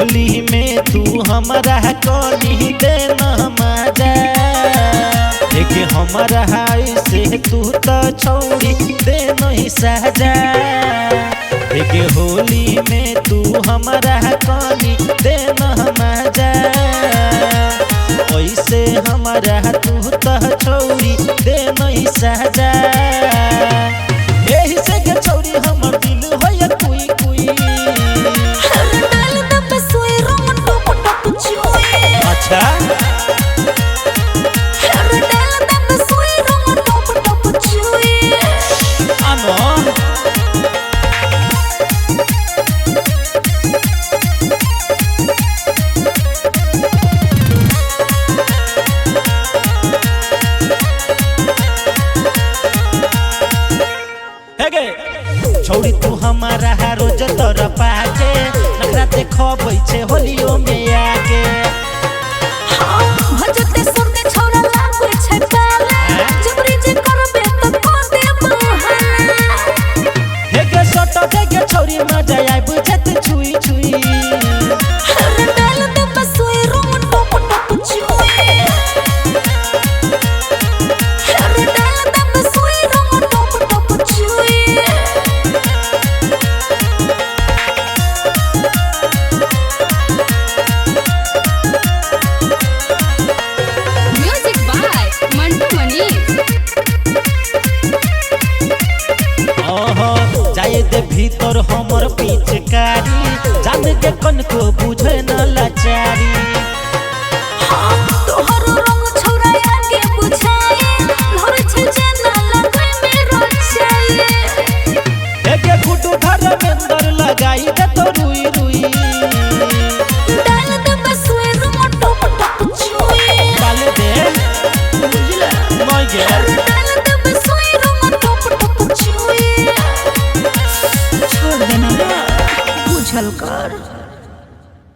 होली में तू हमारा कनी देना मजा देखे हमारा हाई से तू तो छोड़ी देना ही सजा देखे होली में तू हमारा कनी देना मजा ऐसे हमारा तू तो छोड़ी देना ही सजा यही से के छोड़ी हमर दिल होया कुई कुई अच्छा छोड़ी तू हमारा रोज तोरा पाके नखरा देखो बैठे होलियो में आके भजते सुनते छोरा लागो छै पाले जबरी जे करबे त को दे बहाना हे के सटो के छोरी मजा आइ बुझत छुई छुई डाल दे बसोई रोम टप टप छुई डाल दे बसोई रोम टप टप छुई जाए दे भीतर हमर पिचकारी जान के कन को बुझे न लाचारी तोहर रंग छोरा आगे बुझाए घर छै जेना लगे मेरो चाहिए एके गुडू घर में अंदर लगाई दे तो रुई रुई डाल दे बसवे रोम टप टप छुई डाल दे बुझला मैं गे डाल दे बसवे रोम टप टप छुई छोड़ देना बुझल कर।